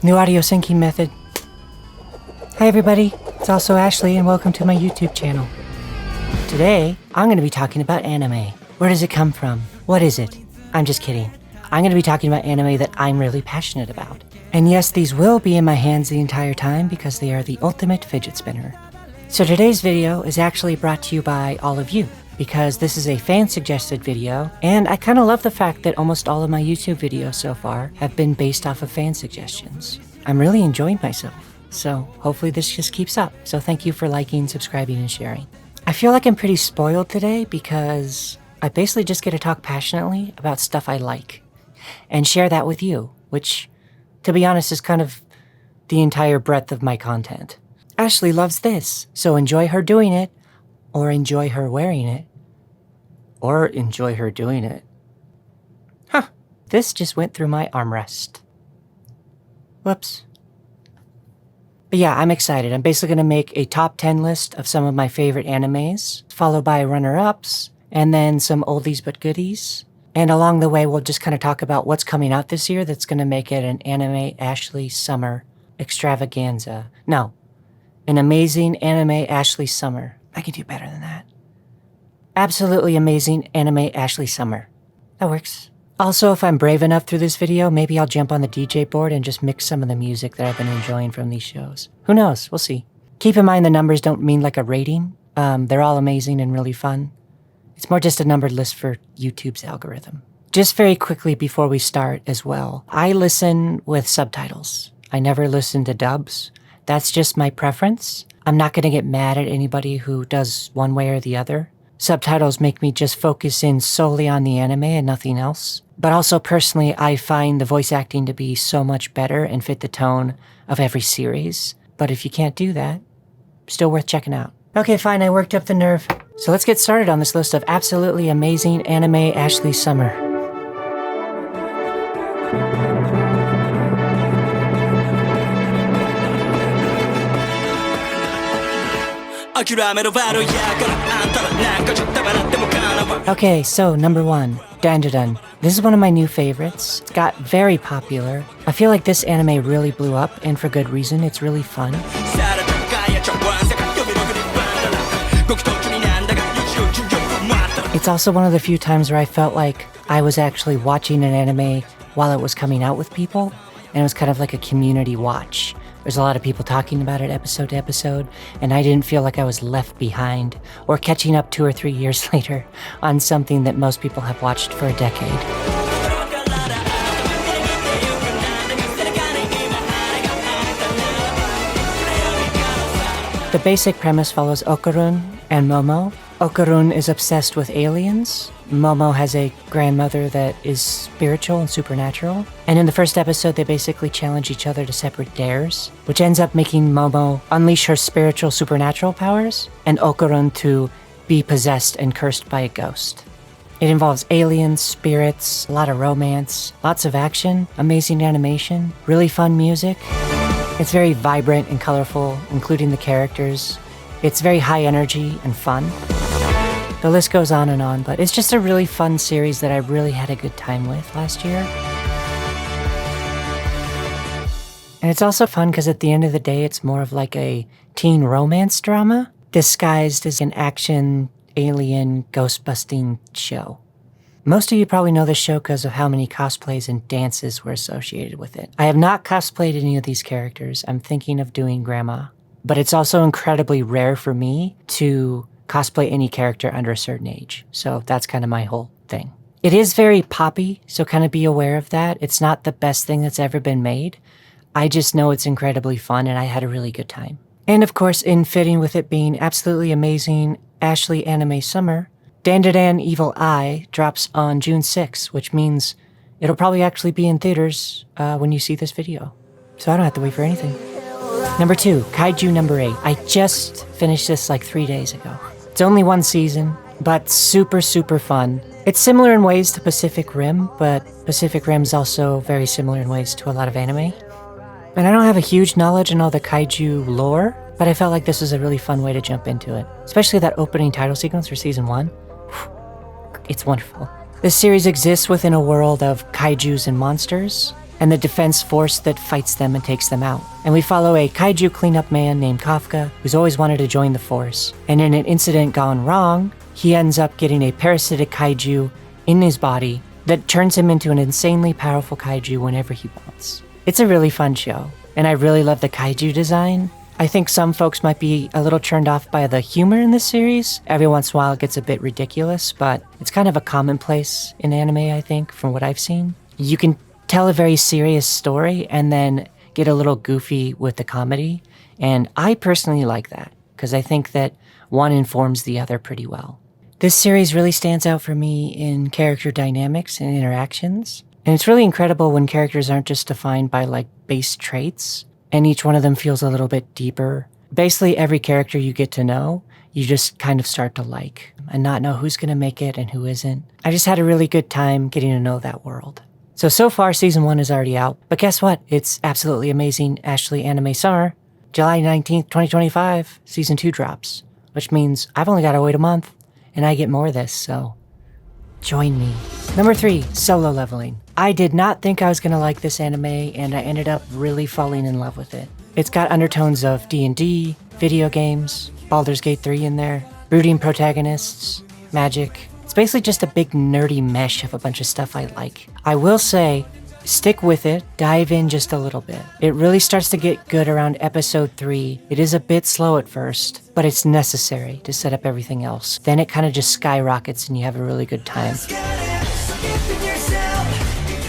New audio syncing method. Hi everybody, it's also Ashley and welcome to my YouTube channel. Today, I'm going to be talking about anime. Where does it come from? What is it? I'm just kidding. I'm going to be talking about anime that I'm really passionate about. And yes, these will be in my hands the entire time because they are the ultimate fidget spinner. So today's video is actually brought to you by all of you, because this is a fan-suggested video, and I kind of love the fact that almost all of my YouTube videos so far have been based off of fan suggestions. I'm really enjoying myself, so hopefully this just keeps up. So thank you for liking, subscribing, and sharing. I feel like I'm pretty spoiled today because I basically just get to talk passionately about stuff I like and share that with you, which, to be honest, is kind of the entire breadth of my content. Ashley loves this, so enjoy her doing it, or enjoy her wearing it, or enjoy her doing it. Huh, this just went through my armrest. Whoops. But yeah, I'm excited. I'm basically going to make a top 10 list of some of my favorite animes, followed by runner-ups, and then some oldies but goodies. And along the way, we'll just kind of talk about what's coming out this year that's going to make it an Anime Ashley Summer extravaganza. No, an amazing Anime Ashley Summer. I can do better than that. Absolutely amazing Anime Ashley Summer. That works. Also, if I'm brave enough through this video, maybe I'll jump on the DJ board and just mix some of the music that I've been enjoying from these shows. Who knows? We'll see. Keep in mind the numbers don't mean like a rating. They're all amazing and really fun. It's more just a numbered list for YouTube's algorithm. Just very quickly before we start as well, I listen with subtitles. I never listen to dubs. That's just my preference. I'm not going to get mad at anybody who does one way or the other. Subtitles make me just focus in solely on the anime and nothing else. But also personally, I find the voice acting to be so much better and fit the tone of every series. But if you can't do that, still worth checking out. Okay, fine, I worked up the nerve. So let's get started on this list of absolutely amazing Anime Ashley Summer. Okay, so number 1, Dandadan. This is one of my new favorites. It's got very popular. I feel like this anime really blew up, and for good reason. It's really fun. It's also one of the few times where I felt like I was actually watching an anime while it was coming out with people, and it was kind of like a community watch. There's a lot of people talking about it episode to episode, and I didn't feel like I was left behind or catching up 2 or 3 years later on something that most people have watched for a decade. The basic premise follows Okarun and Momo. Okarun is obsessed with aliens. Momo has a grandmother that is spiritual and supernatural. And in the first episode, they basically challenge each other to separate dares, which ends up making Momo unleash her spiritual supernatural powers, and Okarun to be possessed and cursed by a ghost. It involves aliens, spirits, a lot of romance, lots of action, amazing animation, really fun music. It's very vibrant and colorful, including the characters. It's very high energy and fun. The list goes on, but it's just a really fun series that I really had a good time with last year. And it's also fun because at the end of the day, it's more of like a teen romance drama disguised as an action, alien, ghost-busting show. Most of you probably know this show because of how many cosplays and dances were associated with it. I have not cosplayed any of these characters. I'm thinking of doing Grandma. But it's also incredibly rare for me to cosplay any character under a certain age. So that's kind of my whole thing. It is very poppy, so kind of be aware of that. It's not the best thing that's ever been made. I just know it's incredibly fun and I had a really good time. And of course, in fitting with it being absolutely amazing Ashley Anime Summer, Dandadan Evil Eye drops on June 6th, which means it'll probably actually be in theaters when you see this video. So I don't have to wait for anything. Number 2, Kaiju No. 8. I just finished this like 3 days ago. It's only one season, but super, super fun. It's similar in ways to Pacific Rim, but Pacific Rim's also very similar in ways to a lot of anime. And I don't have a huge knowledge in all the kaiju lore, but I felt like this was a really fun way to jump into it. Especially that opening title sequence for season 1. It's wonderful. This series exists within a world of kaijus and monsters, and the defense force that fights them and takes them out. And we follow a kaiju cleanup man named Kafka, who's always wanted to join the force. And in an incident gone wrong, he ends up getting a parasitic kaiju in his body that turns him into an insanely powerful kaiju whenever he wants. It's a really fun show, and I really love the kaiju design. I think some folks might be a little turned off by the humor in this series. Every once in a while it gets a bit ridiculous, but it's kind of a commonplace in anime, I think, from what I've seen. You can tell a very serious story and then get a little goofy with the comedy, and I personally like that, because I think that one informs the other pretty well. This series really stands out for me in character dynamics and interactions, and it's really incredible when characters aren't just defined by like base traits, and each one of them feels a little bit deeper. Basically, every character you get to know, you just kind of start to like, and not know who's going to make it and who isn't. I just had a really good time getting to know that world. So far, Season 1 is already out, but guess what? It's absolutely amazing Ashley Anime Summer. July 19th, 2025, Season 2 drops, which means I've only got to wait a month, and I get more of this, so join me. Number 3, Solo Leveling. I did not think I was going to like this anime, and I ended up really falling in love with it. It's got undertones of D&D, video games, Baldur's Gate 3 in there, brooding protagonists, magic. It's basically just a big nerdy mesh of a bunch of stuff I like. I will say, stick with it, dive in just a little bit. It really starts to get good around episode 3. It is a bit slow at first, but it's necessary to set up everything else. Then it kind of just skyrockets and you have a really good time.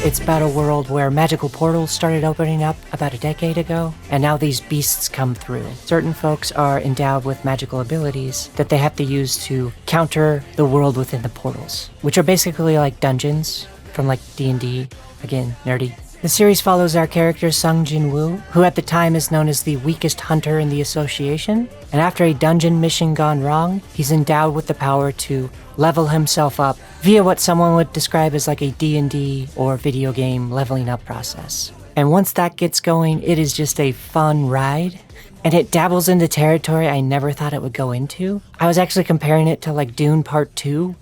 It's about a world where magical portals started opening up about a decade ago, and now these beasts come through. Certain folks are endowed with magical abilities that they have to use to counter the world within the portals, which are basically like dungeons from like D&D. Again, nerdy. The series follows our character Sung Jin-woo, who at the time is known as the weakest hunter in the association, and after a dungeon mission gone wrong, he's endowed with the power to level himself up via what someone would describe as like a D&D or video game leveling up process. And once that gets going, it is just a fun ride, and it dabbles into territory I never thought it would go into. I was actually comparing it to like Dune Part 2,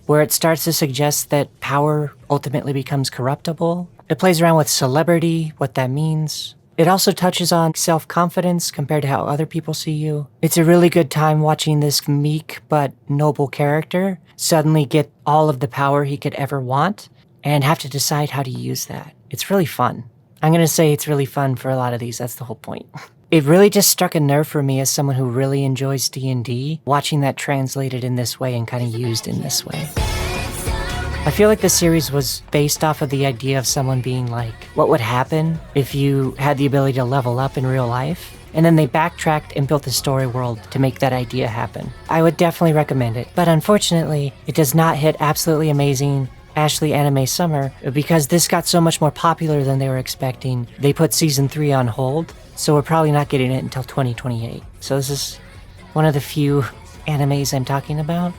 where it starts to suggest that power ultimately becomes corruptible. It plays around with celebrity, what that means. It also touches on self-confidence compared to how other people see you. It's a really good time watching this meek but noble character suddenly get all of the power he could ever want and have to decide how to use that. It's really fun. I'm going to say it's really fun for a lot of these. That's the whole point. It really just struck a nerve for me as someone who really enjoys D&D, watching that translated in this way and kind of used in this way. I feel like the series was based off of the idea of someone being like, what would happen if you had the ability to level up in real life? And then they backtracked and built the story world to make that idea happen. I would definitely recommend it, but unfortunately, it does not hit absolutely amazing Ashley Anime Summer because this got so much more popular than they were expecting. They put Season 3 on hold, so we're probably not getting it until 2028. So this is one of the few animes I'm talking about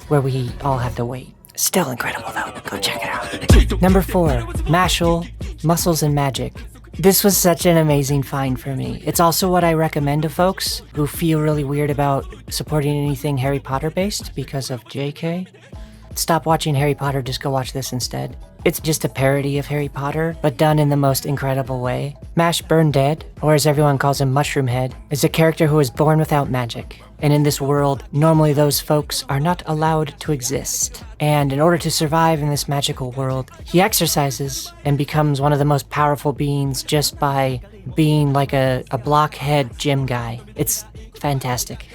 where we all have to wait. Still incredible though, go check it out. Number 4, Mashle, Muscles and Magic. This was such an amazing find for me. It's also what I recommend to folks who feel really weird about supporting anything Harry Potter based because of JK. Stop watching Harry Potter, just go watch this instead. It's just a parody of Harry Potter, but done in the most incredible way. Mash Burn Dead, or as everyone calls him Mushroom Head, is a character who is born without magic. And in this world, normally those folks are not allowed to exist. And in order to survive in this magical world, he exercises and becomes one of the most powerful beings just by being like a blockhead gym guy. It's fantastic.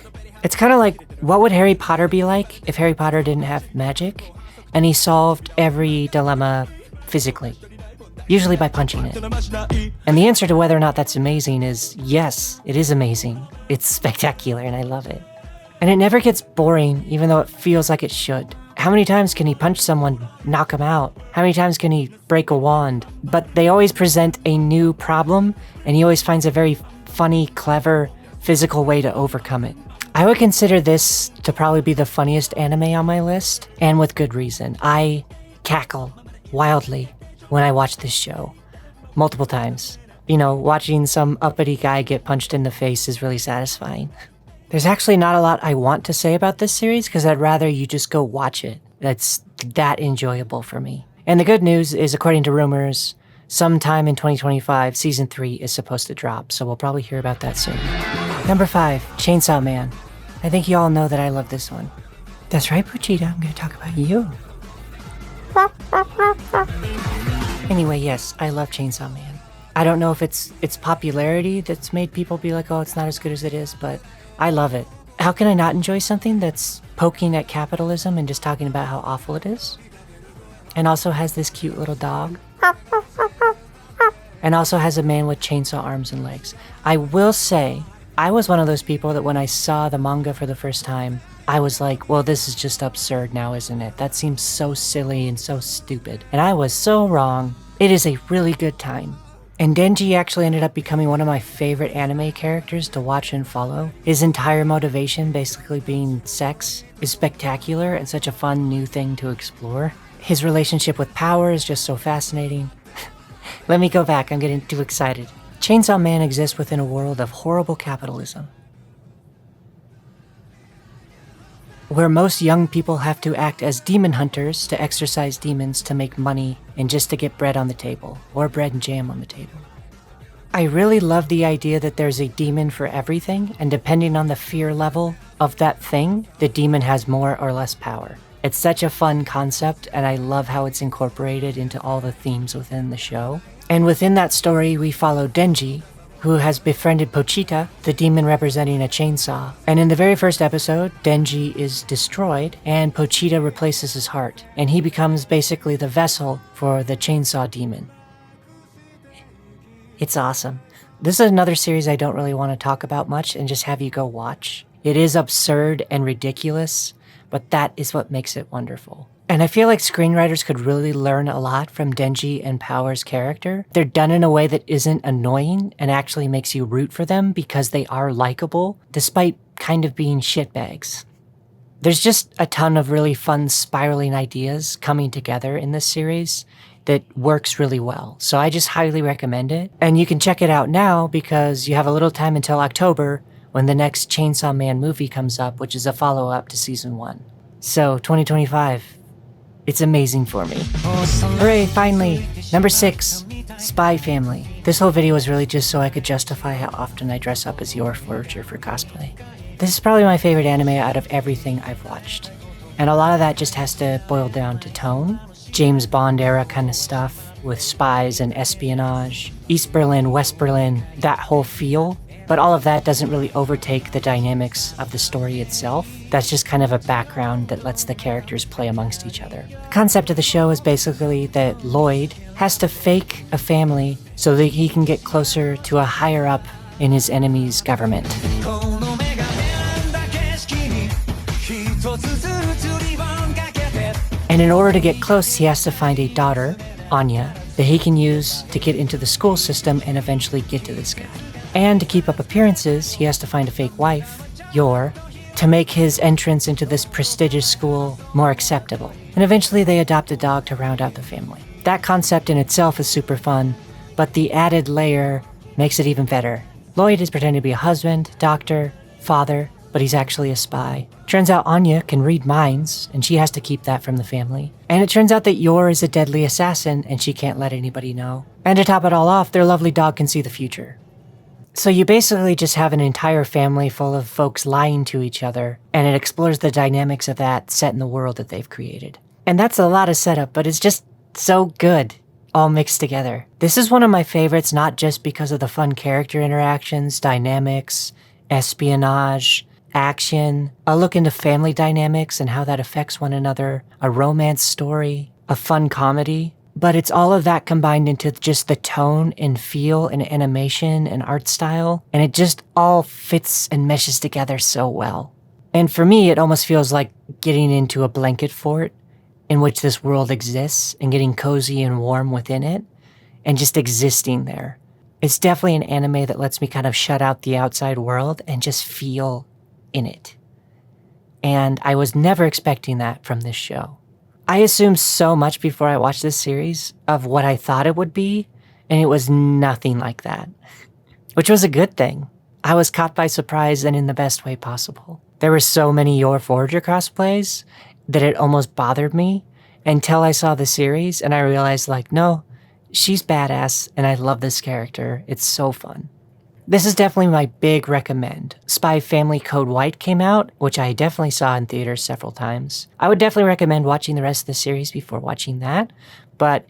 It's kind of like, what would Harry Potter be like if Harry Potter didn't have magic? And he solved every dilemma physically, usually by punching it. And the answer to whether or not that's amazing is yes, it is amazing. It's spectacular and I love it. And it never gets boring, even though it feels like it should. How many times can he punch someone, knock him out? How many times can he break a wand? But they always present a new problem, and he always finds a very funny, clever, physical way to overcome it. I would consider this to probably be the funniest anime on my list, and with good reason. I cackle wildly when I watch this show, multiple times. You know, watching some uppity guy get punched in the face is really satisfying. There's actually not a lot I want to say about this series because I'd rather you just go watch it. That's that enjoyable for me. And the good news is, according to rumors, sometime in 2025, Season 3 is supposed to drop, so we'll probably hear about that soon. Number 5, Chainsaw Man. I think you all know that I love this one. That's right, Pochita, I'm going to talk about you. Anyway, yes, I love Chainsaw Man. I don't know if it's popularity that's made people be like, oh, it's not as good as it is, but I love it. How can I not enjoy something that's poking at capitalism and just talking about how awful it is? And also has this cute little dog. And also has a man with chainsaw arms and legs. I will say, I was one of those people that when I saw the manga for the first time, I was like, well, this is just absurd now, isn't it? That seems so silly and so stupid. And I was so wrong. It is a really good time. And Denji actually ended up becoming one of my favorite anime characters to watch and follow. His entire motivation, basically being sex, is spectacular and such a fun new thing to explore. His relationship with power is just so fascinating. Let me go back, I'm getting too excited. Chainsaw Man exists within a world of horrible capitalism, where most young people have to act as demon hunters to exorcise demons to make money and just to get bread on the table, or bread and jam on the table. I really love the idea that there's a demon for everything, and depending on the fear level of that thing, the demon has more or less power. It's such a fun concept, and I love how it's incorporated into all the themes within the show. And within that story, we follow Denji, who has befriended Pochita, the demon representing a chainsaw. And in the very first episode, Denji is destroyed, and Pochita replaces his heart, and he becomes basically the vessel for the chainsaw demon. It's awesome. This is another series I don't really want to talk about much and just have you go watch. It is absurd and ridiculous, but that is what makes it wonderful. And I feel like screenwriters could really learn a lot from Denji and Power's character. They're done in a way that isn't annoying and actually makes you root for them because they are likable, despite kind of being shitbags. There's just a ton of really fun spiraling ideas coming together in this series that works really well. So I just highly recommend it. And you can check it out now because you have a little time until October when the next Chainsaw Man movie comes up, which is a follow-up to Season 1. So, 2025, it's amazing for me. Hooray, finally! Number 6, Spy Family. This whole video was really just so I could justify how often I dress up as Yor Forger for cosplay. This is probably my favorite anime out of everything I've watched. And a lot of that just has to boil down to tone. James Bond era kind of stuff with spies and espionage. East Berlin, West Berlin, that whole feel. But all of that doesn't really overtake the dynamics of the story itself. That's just kind of a background that lets the characters play amongst each other. The concept of the show is basically that Lloyd has to fake a family so that he can get closer to a higher up in his enemy's government. And in order to get close, he has to find a daughter, Anya, that he can use to get into the school system and eventually get to this guy. And to keep up appearances, he has to find a fake wife, Yor, to make his entrance into this prestigious school more acceptable. And eventually they adopt a dog to round out the family. That concept in itself is super fun, but the added layer makes it even better. Lloyd is pretending to be a husband, doctor, father, but he's actually a spy. Turns out Anya can read minds, and she has to keep that from the family. And it turns out that Yor is a deadly assassin, and she can't let anybody know. And to top it all off, their lovely dog can see the future. So you basically just have an entire family full of folks lying to each other, and it explores the dynamics of that set in the world that they've created. And that's a lot of setup, but it's just so good, all mixed together. This is one of my favorites, not just because of the fun character interactions, dynamics, espionage, action, a look into family dynamics and how that affects one another, a romance story, a fun comedy. But it's all of that combined into just the tone and feel and animation and art style, and it just all fits and meshes together so well. And for me, it almost feels like getting into a blanket fort in which this world exists and getting cozy and warm within it, and just existing there. It's definitely an anime that lets me kind of shut out the outside world and just feel in it. And I was never expecting that from this show. I assumed so much before I watched this series of what I thought it would be, and it was nothing like that, which was a good thing. I was caught by surprise and in the best way possible. There were so many Yor Forger cosplays that it almost bothered me until I saw the series and I realized, like, no, She's badass, and I love this character. It's so fun. This is definitely my big recommend. Spy Family Code White came out, which I definitely saw in theaters several times. I would definitely recommend watching the rest of the series before watching that, but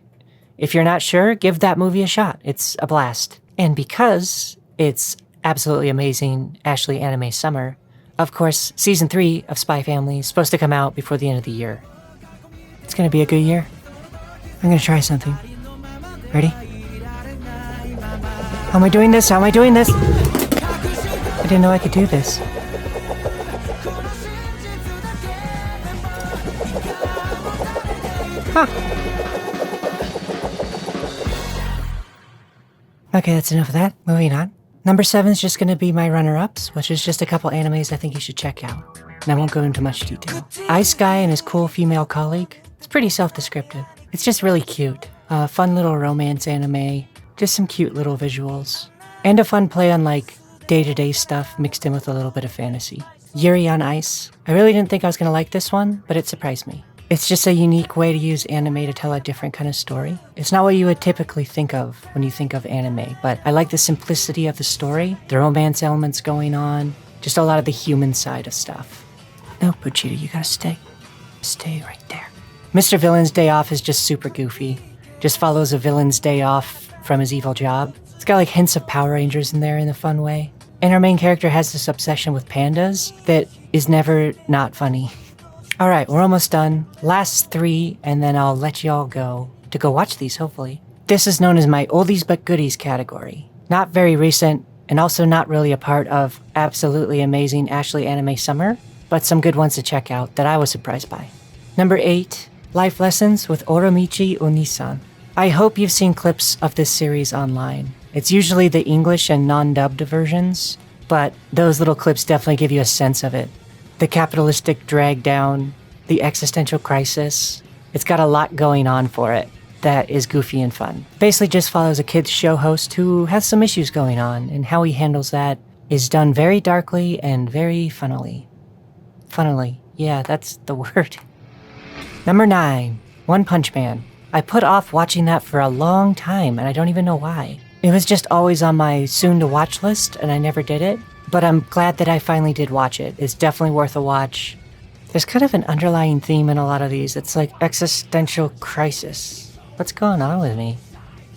if you're not sure, give that movie a shot. It's a blast. And because it's absolutely amazing Ashley anime summer, of course, Season 3 of Spy Family is supposed to come out before the end of the year. It's gonna be a good year. I'm gonna try something. Ready? How am I doing this? How am I doing this? I didn't know I could do this. Huh. Okay, that's enough of that. Moving on. Number 7 is just going to be my runner-ups, which is just a couple animes I think you should check out. And I won't go into much detail. Ice Guy and his cool female colleague. It's pretty self-descriptive. It's just really cute. A fun little romance anime. Just some cute little visuals. And a fun play on like day-to-day stuff mixed in with a little bit of fantasy. Yuri on Ice. I really didn't think I was going to like this one, but it surprised me. It's just a unique way to use anime to tell a different kind of story. It's not what you would typically think of when you think of anime, but I like the simplicity of the story, the romance elements going on, just a lot of the human side of stuff. No, Pochita, you gotta stay. Stay right there. Mr. Villain's Day Off is just super goofy. Just follows a villain's day off from his evil job. It's got like hints of Power Rangers in there in a fun way. And our main character has this obsession with pandas that is never not funny. All right, we're almost done. Last 3, and then I'll let y'all go to go watch these, hopefully. This is known as my oldies but goodies category. Not very recent, and also not really a part of absolutely amazing Ashley anime summer, but some good ones to check out that I was surprised by. Number 8, Life Lessons with Uramichi Oniisan. I hope you've seen clips of this series online. It's usually the English and non-dubbed versions, but those little clips definitely give you a sense of it. The capitalistic drag down, the existential crisis. It's got a lot going on for it that is goofy and fun. Basically just follows a kid's show host who has some issues going on, and how he handles that is done very darkly and very funnily. Funnily, yeah, that's the word. Number 9, One Punch Man. I put off watching that for a long time, and I don't even know why. It was just always on my soon-to-watch list, and I never did it. But I'm glad that I finally did watch it. It's definitely worth a watch. There's kind of an underlying theme in a lot of these. It's like existential crisis. What's going on with me?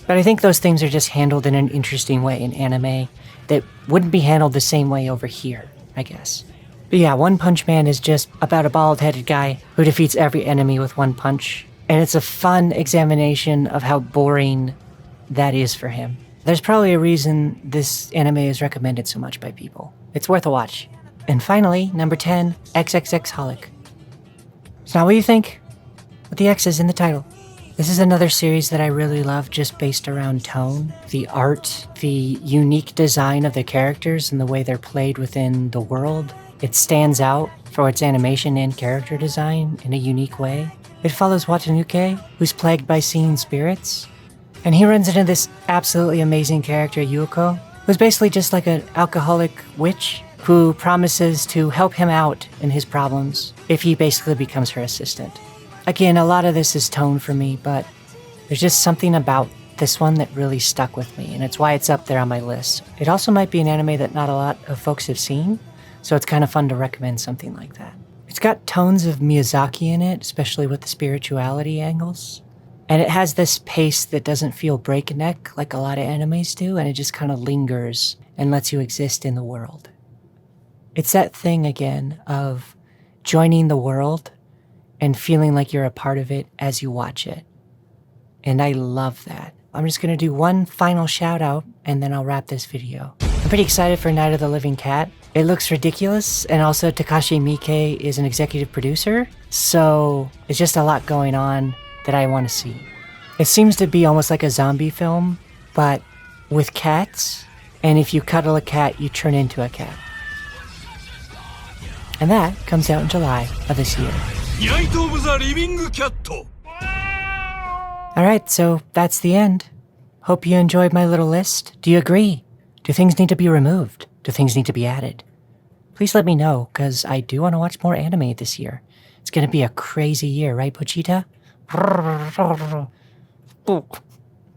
But I think those themes are just handled in an interesting way in anime that wouldn't be handled the same way over here, I guess. But yeah, One Punch Man is just about a bald-headed guy who defeats every enemy with one punch. And it's a fun examination of how boring that is for him. There's probably a reason this anime is recommended so much by people. It's worth a watch. And finally, number 10, XXXholic. It's not what you think, but the X is in the title. This is another series that I really love just based around tone, the art, the unique design of the characters and the way they're played within the world. It stands out for its animation and character design in a unique way. It follows Watanuke, who's plagued by seeing spirits. And he runs into this absolutely amazing character, Yuko, who's basically just like an alcoholic witch who promises to help him out in his problems if he basically becomes her assistant. Again, a lot of this is tone for me, but there's just something about this one that really stuck with me, and it's why it's up there on my list. It also might be an anime that not a lot of folks have seen, so it's kind of fun to recommend something like that. It's got tones of Miyazaki in it, especially with the spirituality angles. And it has this pace that doesn't feel breakneck like a lot of animes do, and it just kind of lingers and lets you exist in the world. It's that thing again of joining the world and feeling like you're a part of it as you watch it. And I love that. I'm just going to do one final shout out and then I'll wrap this video. I'm pretty excited for Night of the Living Cat. It looks ridiculous, and also Takashi Miike is an executive producer, so it's just a lot going on that I want to see. It seems to be almost like a zombie film, but with cats, and if you cuddle a cat, you turn into a cat. And that comes out in July of this year. Alright, so that's the end. Hope you enjoyed my little list. Do you agree? Do things need to be removed? Do things need to be added? Please let me know, because I do want to watch more anime this year. It's going to be a crazy year, right, Pochita?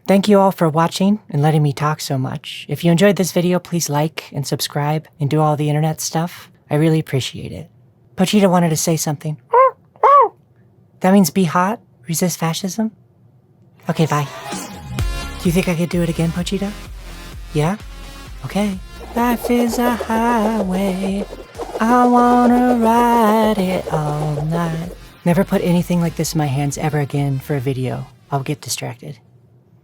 Thank you all for watching and letting me talk so much. If you enjoyed this video, please like and subscribe and do all the internet stuff. I really appreciate it. Pochita wanted to say something. That means be hot, resist fascism? Okay, bye. Do you think I could do it again, Pochita? Yeah? Okay. Life is a highway. I wanna ride it all night. Never put anything like this in my hands ever again for a video. I'll get distracted.